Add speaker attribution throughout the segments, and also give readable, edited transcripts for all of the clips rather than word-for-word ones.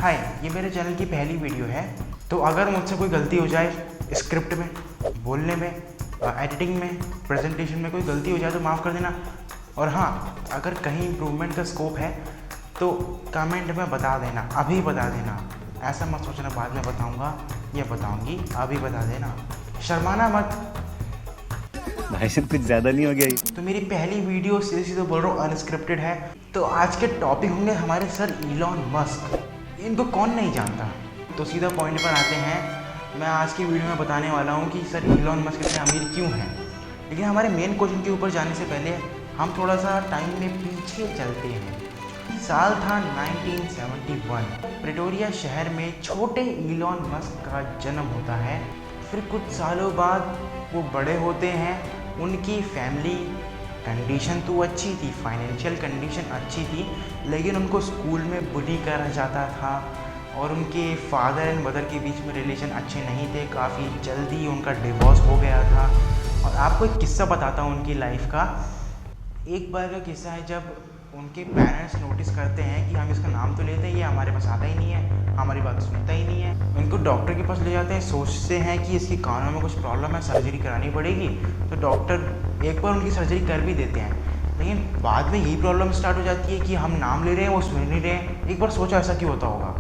Speaker 1: हाय, ये मेरे चैनल की पहली वीडियो है, तो अगर मुझसे कोई गलती हो जाए स्क्रिप्ट में, बोलने में, एडिटिंग में, प्रेजेंटेशन में कोई गलती हो जाए तो माफ़ कर देना। और हाँ, अगर कहीं इम्प्रूवमेंट का स्कोप है तो कमेंट में बता देना, अभी बता देना। ऐसा मत सोचना बाद में बताऊँगा या बताऊँगी, अभी बता देना, शर्माना मत।
Speaker 2: भाई साहब कुछ ज़्यादा नहीं हो गया ये?
Speaker 1: तो मेरी पहली वीडियो सीधे सीधे बोल रहा हूँ, अनस्क्रिप्टेड है। तो आज के टॉपिक होंगे हमारे सर इलॉन मस्क। इनको कौन नहीं जानता। तो सीधा पॉइंट पर आते हैं। मैं आज की वीडियो में बताने वाला हूँ कि सर इलॉन मस्क इतने अमीर क्यों हैं। लेकिन हमारे मेन क्वेश्चन के ऊपर जाने से पहले हम थोड़ा सा टाइम में पीछे चलते हैं। साल था 1971। प्रेटोरिया शहर में छोटे इलॉन मस्क का जन्म होता है। फिर कुछ सालों बाद वो बड़े होते हैं। उनकी फैमिली कंडीशन तो अच्छी थी, फाइनेंशियल कंडीशन अच्छी थी, लेकिन उनको स्कूल में बुली करा जाता था और उनके फादर एंड मदर के बीच में रिलेशन अच्छे नहीं थे। काफ़ी जल्दी उनका डिवोर्स हो गया था। और आपको एक किस्सा बताता हूँ उनकी लाइफ का। एक बार का किस्सा है जब उनके पेरेंट्स नोटिस करते हैं कि हम इसका नाम तो लेते हैं, ये हमारे पास आता ही नहीं है, हमारी बात सुनता ही नहीं है। उनको डॉक्टर के पास ले जाते हैं, सोचते हैं कि इसकी कानों में कुछ प्रॉब्लम है, सर्जरी करानी पड़ेगी। तो डॉक्टर एक बार उनकी सर्जरी कर भी देते हैं, लेकिन बाद में यही प्रॉब्लम स्टार्ट हो जाती है कि हम नाम ले रहे हैं, वो सुन नहीं रहे हैं। एक बार सोचा ऐसा क्यों होता होगा।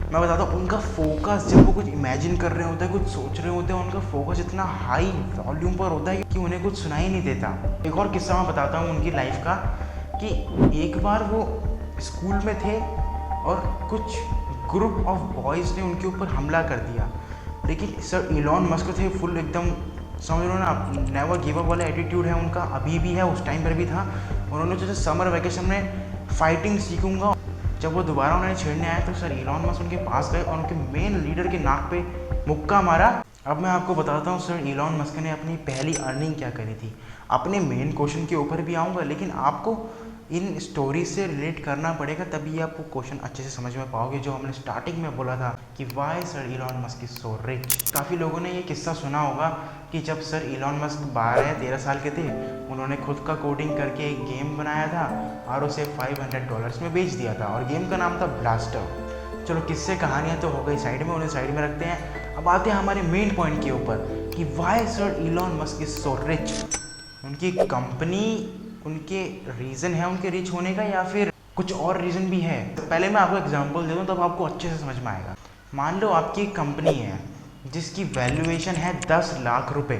Speaker 1: मैं बताता हूँ, उनका फोकस जब वो कुछ इमेजिन कर रहे होते हैं, कुछ सोच रहे होते हैं, उनका फोकस इतना हाई वॉल्यूम पर होता है कि उन्हें कुछ सुनाई नहीं देता। एक और किस्सा मैं बताता हूँ उनकी लाइफ का कि एक बार वो स्कूल में थे और कुछ ग्रुप ऑफ बॉयज़ ने उनके ऊपर हमला कर दिया। लेकिन सर इलॉन मस्क थे फुल एकदम, समझ लो ना, नेवर गिव अप वाला एटीट्यूड है उनका, अभी भी है, उस टाइम पर भी था। उन्होंने जैसे समर वैकेशन में फाइटिंग सीखूंगा। जब वो दोबारा उन्हें छेड़ने आए तो सर इलॉन मस्क उनके पास गए और उनके मेन लीडर के नाक पे मुक्का मारा। अब मैं आपको बताता हूँ सर इलॉन मस्क ने अपनी पहली अर्निंग क्या करी थी। अपने मेन क्वेश्चन के ऊपर भी आऊँगा, लेकिन आपको इन स्टोरी से रिलेट करना पड़ेगा, तभी आप वो क्वेश्चन अच्छे से समझ में पाओगे, जो हमने स्टार्टिंग में बोला था कि why sir Elon Musk is so rich. काफ़ी लोगों ने ये किस्सा सुना होगा कि जब सर इलॉन मस्क 12 या 13 साल के थे, उन्होंने खुद का कोडिंग करके एक गेम बनाया था और उसे $500 में बेच दिया था, और गेम का नाम था ब्लास्टर। चलो किस्से कहानियाँ तो हो गई साइड में, उन्हें साइड में रखते हैं। अब आते हैं हमारे मेन पॉइंट के ऊपर कि why sir Elon Musk is so rich. उनकी कंपनी, उनके रीज़न है उनके रिच होने का, या फिर कुछ और रीज़न भी है। तो पहले मैं आपको एग्जांपल दे दूँ तब आपको अच्छे से समझ में आएगा। मान लो आपकी एक कंपनी है जिसकी वैल्यूएशन है 10 लाख रुपए।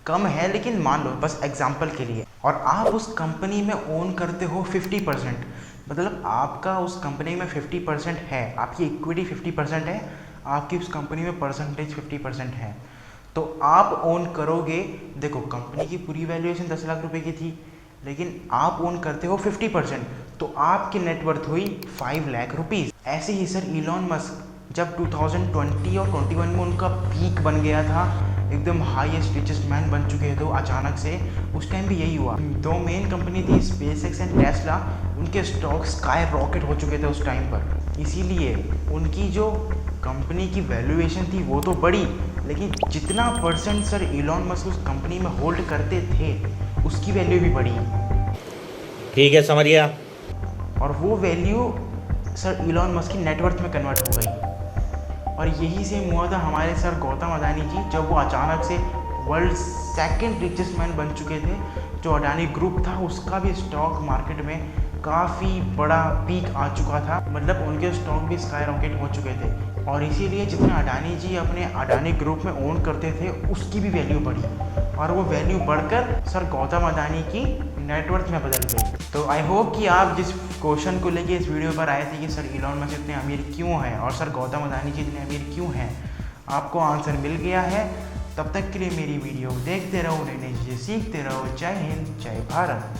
Speaker 1: कम है लेकिन मान लो बस एग्जांपल के लिए, और आप उस कंपनी में ओन करते हो 50%। मतलब आपका उस कंपनी में 50% है, आपकी इक्विटी 50% है, आपकी उस कंपनी में परसेंटेज 50% है। तो आप ओन करोगे, देखो कंपनी की पूरी वैल्यूएशन 10 लाख रुपए की थी, लेकिन आप ओन करते हो 50%, तो आपकी नेटवर्थ हुई 5 लाख रुपीज़। ऐसे ही सर इलॉन मस्क जब 2020 और 21 में उनका पीक बन गया था, एकदम हाईएस्ट रिचेस्ट मैन बन चुके थे अचानक से, उस टाइम भी यही हुआ। दो मेन कंपनी थी स्पेसएक्स एंड टेस्ला, उनके स्टॉक स्काई रॉकेट हो चुके थे उस टाइम पर। इसीलिए उनकी जो कंपनी की वैल्यूएशन थी वो तो बढ़ी, लेकिन जितना परसेंट सर इलॉन मस्क उस कंपनी में होल्ड करते थे उसकी वैल्यू भी बढ़ी।
Speaker 2: ठीक है, समझ गया।
Speaker 1: और वो वैल्यू सर इलॉन मस्क की नेटवर्थ में कन्वर्ट हो गई। और यही सेम हुआ था हमारे सर गौतम अडानी जी, जब वो अचानक से वर्ल्ड सेकंड रिचेस्ट मैन बन चुके थे। जो अडानी ग्रुप था उसका भी स्टॉक मार्केट में काफ़ी बड़ा पीक आ चुका था, मतलब उनके स्टॉक भी स्काई रॉकेट हो चुके थे। और इसीलिए जितना अडानी जी अपने अडानी ग्रुप में ओन करते थे उसकी भी वैल्यू बढ़ी, और वो वैल्यू बढ़कर सर गौतम अडानी की नेटवर्थ में बदल गई। तो आई होप कि आप जिस क्वेश्चन को लेके इस वीडियो पर आए थे कि सर इलॉन मस्क इतने अमीर क्यों हैं और सर गौतम अडानी जी इतने अमीर क्यों हैं, आपको आंसर मिल गया है। तब तक के लिए मेरी वीडियो देखते रहो, नई नई चीज़ें सीखते रहो। जय हिंद, जय भारत।